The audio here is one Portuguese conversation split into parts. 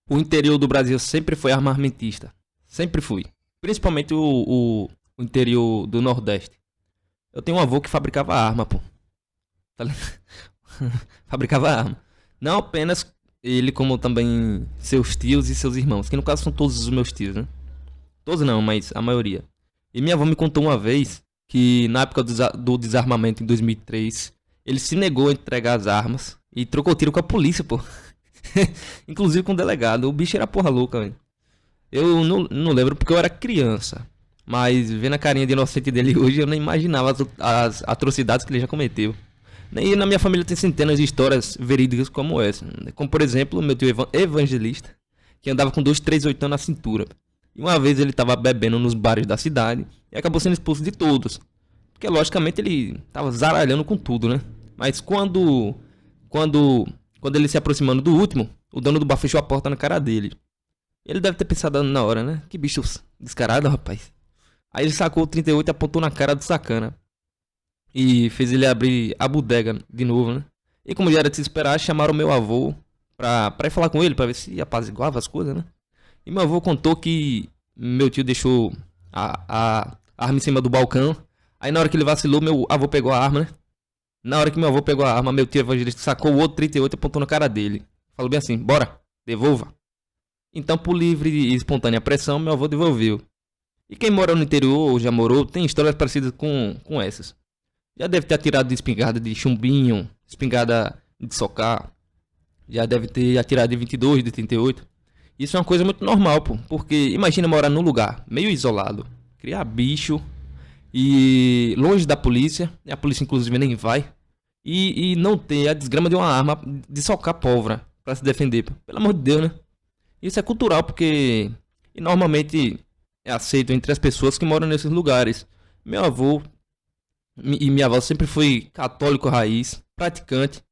O interior do Brasil sempre foi armamentista. Sempre fui. Principalmente o interior do Nordeste. Eu tenho um avô que fabricava arma, pô. Tá ligado? Fabricava arma. Não apenas ele, como também seus tios e seus irmãos. Que no caso são todos os meus tios, né? Todos não, mas a maioria. E minha avó me contou uma vez que na época do desarmamento em 2003, ele se negou a entregar as armas e trocou tiro com a polícia, pô. Inclusive com o delegado. O bicho era porra louca, velho. Eu não lembro porque eu era criança. Mas vendo a carinha de inocente dele hoje, eu não imaginava as atrocidades que ele já cometeu. E na minha família tem centenas de histórias verídicas como essa. Como por exemplo, meu tio evangelista, que andava com 238 na cintura. E uma vez ele estava bebendo nos bares da cidade e acabou sendo expulso de todos. Porque logicamente ele estava zaralhando com tudo, né? Mas quando, quando ele se aproximando do último, o dono do bar fechou a porta na cara dele. Ele deve ter pensado na hora, né? Que bicho descarado, rapaz. Aí ele sacou o 38 e apontou na cara do sacana. E fez ele abrir a bodega de novo, né? E como já era de se esperar, chamaram meu avô pra ir falar com ele, pra ver se apaziguava as coisas, né? E meu avô contou que meu tio deixou a arma em cima do balcão. Aí na hora que ele vacilou, meu avô pegou a arma, né? Na hora que meu avô pegou a arma, meu tio evangelista sacou o outro 38 e apontou na cara dele. Falou bem assim, bora, devolva. Então, por livre e espontânea pressão, meu avô devolveu. E quem mora no interior ou já morou, tem histórias parecidas com essas. Já deve ter atirado de espingarda de chumbinho, espingarda de socar. Já deve ter atirado de 22, de 38. Isso é uma coisa muito normal, pô. Porque imagina morar num lugar meio isolado, criar bicho e longe da polícia. E a polícia inclusive nem vai. E não ter a desgrama de uma arma de socar pólvora pra se defender, pô. Pelo amor de Deus, né? Isso é cultural porque e normalmente é aceito entre as pessoas que moram nesses lugares. Meu avô e minha avó sempre foi católico raiz, praticante.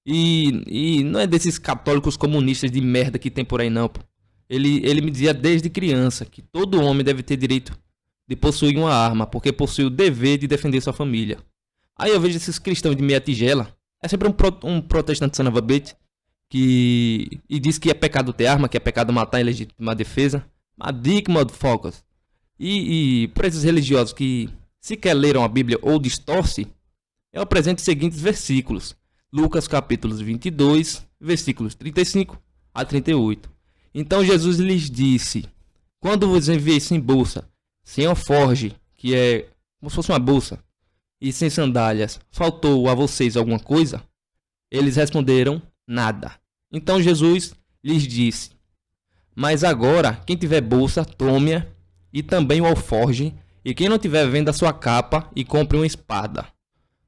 E não é desses católicos comunistas de merda que tem por aí não, pô. Ele me dizia desde criança que todo homem deve ter direito de possuir uma arma, porque possui o dever de defender sua família. Aí eu vejo esses cristãos de meia tigela, é sempre um protestante sanavabete, que e diz que é pecado ter arma, que é pecado matar em legítima defesa. Mas dick, motherfuckers. E para esses religiosos que sequer leram a Bíblia ou distorce, eu apresento os seguintes versículos. Lucas capítulos 22, versículos 35 a 38. Então Jesus lhes disse, quando vos enviei sem bolsa, sem alforge, que é como se fosse uma bolsa, e sem sandálias, faltou a vocês alguma coisa? Eles responderam, nada. Então Jesus lhes disse, mas agora, quem tiver bolsa, tome-a, e também o alforge, e quem não tiver, venda sua capa e compre uma espada.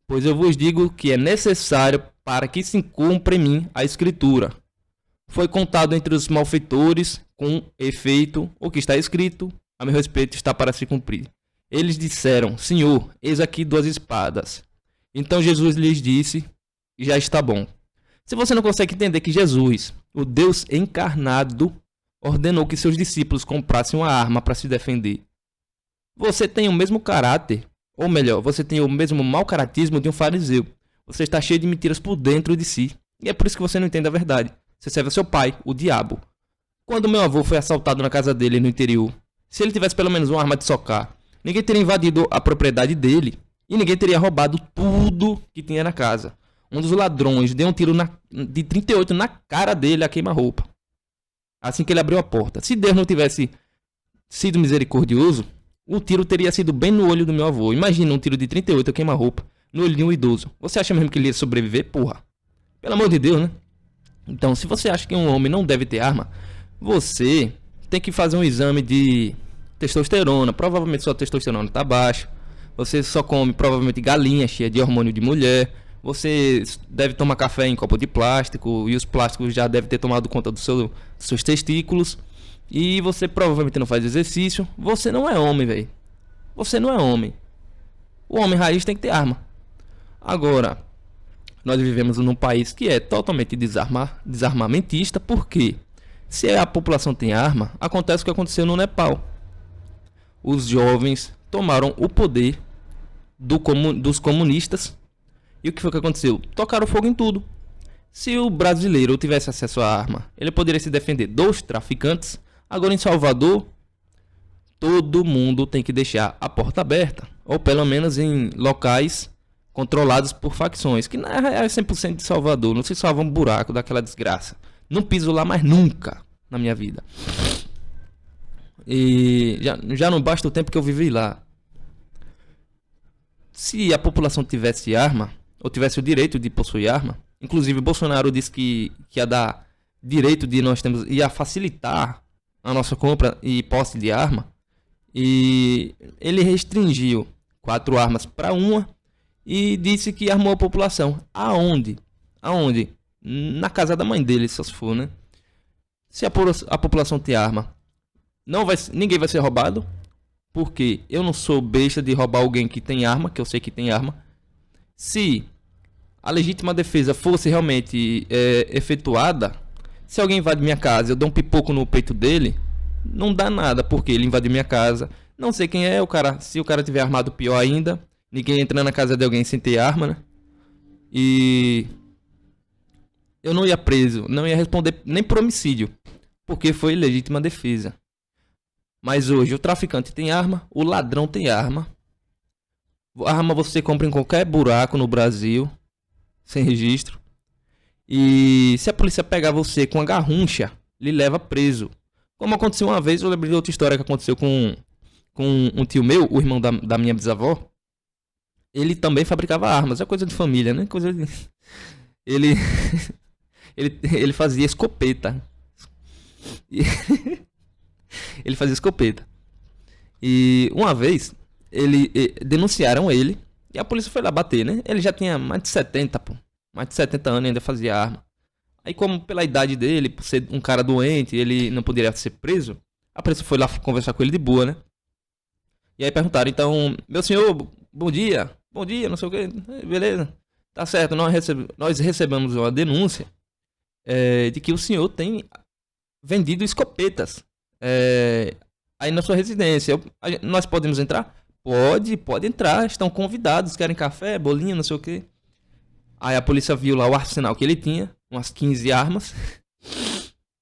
Pois eu vos digo que é necessário para que se cumpra em mim a escritura. Foi contado entre os malfeitores, com efeito, o que está escrito, a meu respeito, está para se cumprir. Eles disseram, Senhor, eis aqui 2 espadas. Então Jesus lhes disse, já está bom. Se você não consegue entender que Jesus, o Deus encarnado, ordenou que seus discípulos comprassem uma arma para se defender, você tem o mesmo caráter, ou melhor, você tem o mesmo mau caratismo de um fariseu. Você está cheio de mentiras por dentro de si. E é por isso que você não entende a verdade. Você serve a seu pai, o diabo. Quando meu avô foi assaltado na casa dele no interior, se ele tivesse pelo menos uma arma de socar, ninguém teria invadido a propriedade dele. E ninguém teria roubado tudo que tinha na casa. Um dos ladrões deu um tiro de 38 na cara dele a queima-roupa. Assim que ele abriu a porta. Se Deus não tivesse sido misericordioso, o tiro teria sido bem no olho do meu avô. Imagina um tiro de 38 a queima-roupa no olho de um idoso. Você acha mesmo que ele ia sobreviver? Porra. Pelo amor de Deus, né? Então, se você acha que um homem não deve ter arma, você tem que fazer um exame de testosterona. Provavelmente sua testosterona está baixa. Você só come provavelmente galinha cheia de hormônio de mulher. Você deve tomar café em copo de plástico. E os plásticos já devem ter tomado conta dos seus testículos. E você provavelmente não faz exercício. Você não é homem, velho. Você não é homem. O homem raiz tem que ter arma. Agora, nós vivemos num país que é totalmente desarmamentista. Porque se a população tem arma, acontece o que aconteceu no Nepal. Os jovens tomaram o poder dos comunistas. E o que foi que aconteceu? Tocaram fogo em tudo. Se o brasileiro tivesse acesso à arma, ele poderia se defender dos traficantes. Agora em Salvador, todo mundo tem que deixar a porta aberta, ou pelo menos em locais controlados por facções, que não é 100% de Salvador, não se salva um buraco daquela desgraça. Não piso lá mais nunca na minha vida. E já não basta o tempo que eu vivi lá. Se a população tivesse arma, ou tivesse o direito de possuir arma, inclusive Bolsonaro disse que ia dar direito de nós termos, ia facilitar a nossa compra e posse de arma, e ele restringiu 4 armas para uma e disse que armou a população. Aonde? Aonde? Na casa da mãe dele, se for, né? Se a população tem arma, ninguém vai ser roubado, porque eu não sou besta de roubar alguém que tem arma, que eu sei que tem arma. Se a legítima defesa fosse realmente efetuada, se alguém invade minha casa, eu dou um pipoco no peito dele, não dá nada, porque ele invadiu minha casa. Não sei quem é o cara. Se o cara tiver armado, pior ainda. Ninguém entra na casa de alguém sem ter arma, né? E eu não ia preso, não ia responder nem por homicídio, porque foi legítima defesa. Mas hoje o traficante tem arma, o ladrão tem arma. A arma você compra em qualquer buraco no Brasil, sem registro. E se a polícia pegar você com a garruncha, lhe leva preso. Como aconteceu uma vez, eu lembrei de outra história que aconteceu com um tio meu, o irmão da minha bisavó. Ele também fabricava armas, é coisa de família, né? Coisa de... Ele ele fazia escopeta. Ele fazia escopeta. E uma vez denunciaram ele e a polícia foi lá bater, né? Ele já tinha mais de 70, pô. Mais de 70 anos e ainda fazia arma. Aí, como pela idade dele, por ser um cara doente, ele não poderia ser preso, a polícia foi lá conversar com ele de boa, né? E aí perguntaram, então, meu senhor, bom dia, não sei o que, beleza, tá certo, nós recebemos uma denúncia de que o senhor tem vendido escopetas aí na sua residência. Nós podemos entrar? Pode entrar, estão convidados, querem café, bolinho, não sei o que. Aí a polícia viu lá o arsenal que ele tinha, umas 15 armas,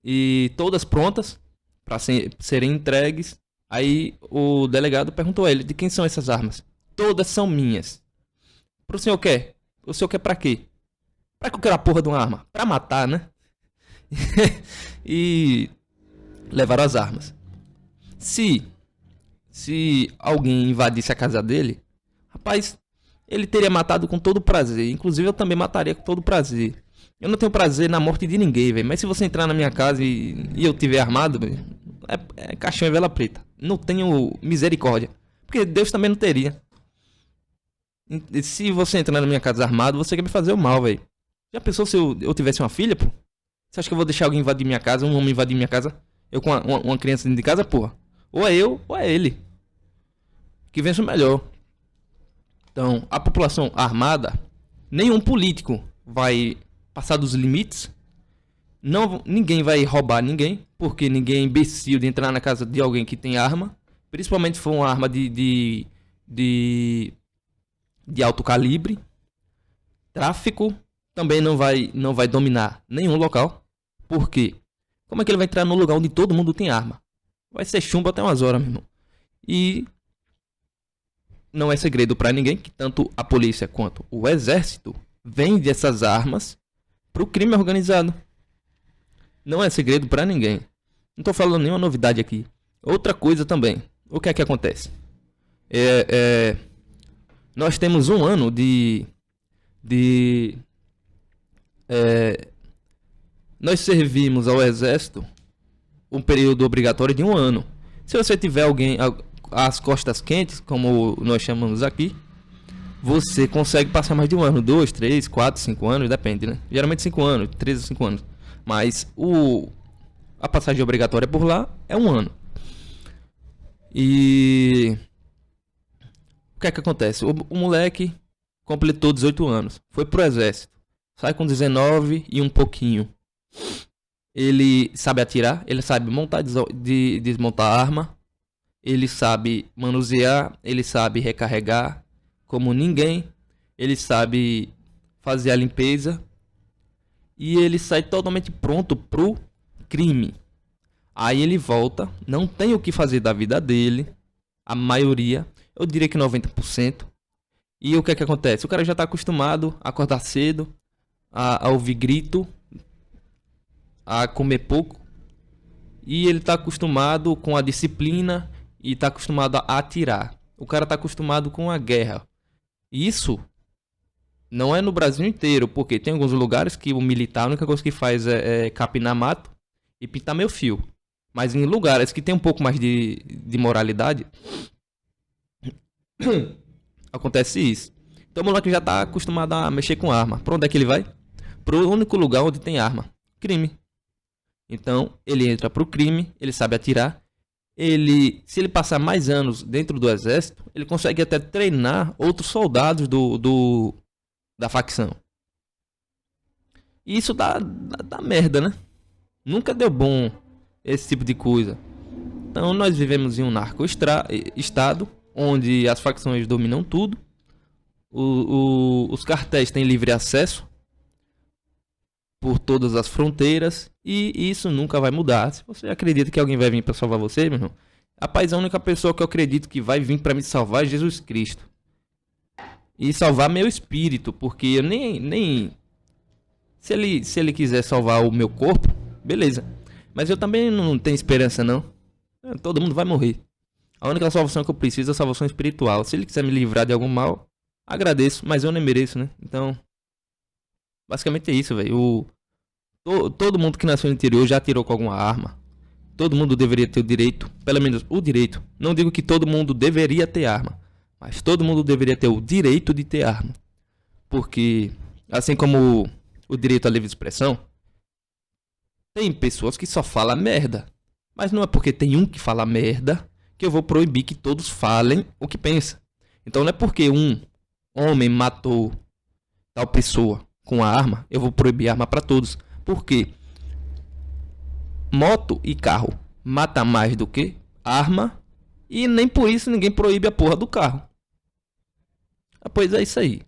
e todas prontas para serem entregues. Aí o delegado perguntou a ele, de quem são essas armas? Todas são minhas. Pro senhor quer? O senhor quer pra quê? Pra que eu quero a porra de uma arma? Pra matar, né? E levaram as armas. Se alguém invadisse a casa dele, rapaz, ele teria matado com todo prazer. Inclusive eu também mataria com todo prazer. Eu não tenho prazer na morte de ninguém, velho. Mas se você entrar na minha casa e eu tiver armado, véio, é caixão e vela preta. Não tenho misericórdia. Porque Deus também não teria. E se você entrar na minha casa armado, você quer me fazer o mal, velho. Já pensou se eu tivesse uma filha, pô? Você acha que eu vou deixar alguém invadir minha casa, um homem invadir minha casa? Eu com uma criança dentro de casa, porra? Ou é eu, ou é ele. Que vença o melhor. Então, a população armada, nenhum político vai passar dos limites. Ninguém vai roubar ninguém, porque ninguém é imbecil de entrar na casa de alguém que tem arma. Principalmente se for uma arma de alto calibre. Tráfico também não vai dominar nenhum local. Por quê? Como é que ele vai entrar no lugar onde todo mundo tem arma? Vai ser chumbo até umas horas, meu irmão. E não é segredo pra ninguém que tanto a polícia quanto o exército vende essas armas pro crime organizado. Não é segredo pra ninguém. Não tô falando nenhuma novidade aqui. Outra coisa também. O que é que acontece? Nós temos um ano nós servimos ao exército um período obrigatório de um ano. Se você tiver alguém às costas quentes, como nós chamamos aqui, você consegue passar mais de um ano, 2, 3, 4, 5 anos, depende, né? Geralmente 5 anos, 3 ou 5 anos. Mas a passagem obrigatória por lá é um ano. E o que é que acontece? O moleque completou 18 anos, foi pro exército, sai com 19 e um pouquinho. Ele sabe atirar, ele sabe montar e desmontar a arma, ele sabe manusear, ele sabe recarregar como ninguém, ele sabe fazer a limpeza e ele sai totalmente pronto pro crime. Aí ele volta, não tem o que fazer da vida dele, a maioria, eu diria que 90%. E o que é que acontece? O cara já tá acostumado a acordar cedo, a ouvir grito, a comer pouco, e ele tá acostumado com a disciplina e tá acostumado a atirar. O cara tá acostumado com a guerra. Isso não é no Brasil inteiro, porque tem alguns lugares que o militar, a única coisa que faz é capinar mato e pintar meio fio. Mas em lugares que tem um pouco mais de moralidade, acontece isso. Então o moleque já tá acostumado a mexer com arma. Pra onde é que ele vai? Pro único lugar onde tem arma. Crime. Então ele entra pro crime, ele sabe atirar. Se ele passar mais anos dentro do exército, ele consegue até treinar outros soldados da facção. E isso dá merda, né? Nunca deu bom esse tipo de coisa. Então nós vivemos em um narco-estado, onde as facções dominam tudo. Os cartéis têm livre acesso por todas as fronteiras. E isso nunca vai mudar. Se você acredita que alguém vai vir para salvar você, meu irmão, rapaz, a única pessoa que eu acredito que vai vir para me salvar é Jesus Cristo. E salvar meu espírito, porque eu nem se ele quiser salvar o meu corpo, beleza. Mas eu também não tenho esperança, não. Todo mundo vai morrer. A única salvação que eu preciso é a salvação espiritual. Se ele quiser me livrar de algum mal, agradeço, mas eu nem mereço, né? Então, basicamente é isso, velho. Todo mundo que nasceu no interior já atirou com alguma arma. Todo mundo deveria ter o direito, pelo menos o direito. Não digo que todo mundo deveria ter arma, mas todo mundo deveria ter o direito de ter arma. Porque, assim como o direito à livre expressão, tem pessoas que só falam merda. Mas não é porque tem um que fala merda que eu vou proibir que todos falem o que pensa. Então não é porque um homem matou tal pessoa com a arma, eu vou proibir arma para todos. Porque moto e carro mata mais do que arma, e nem por isso ninguém proíbe a porra do carro. Pois é isso aí.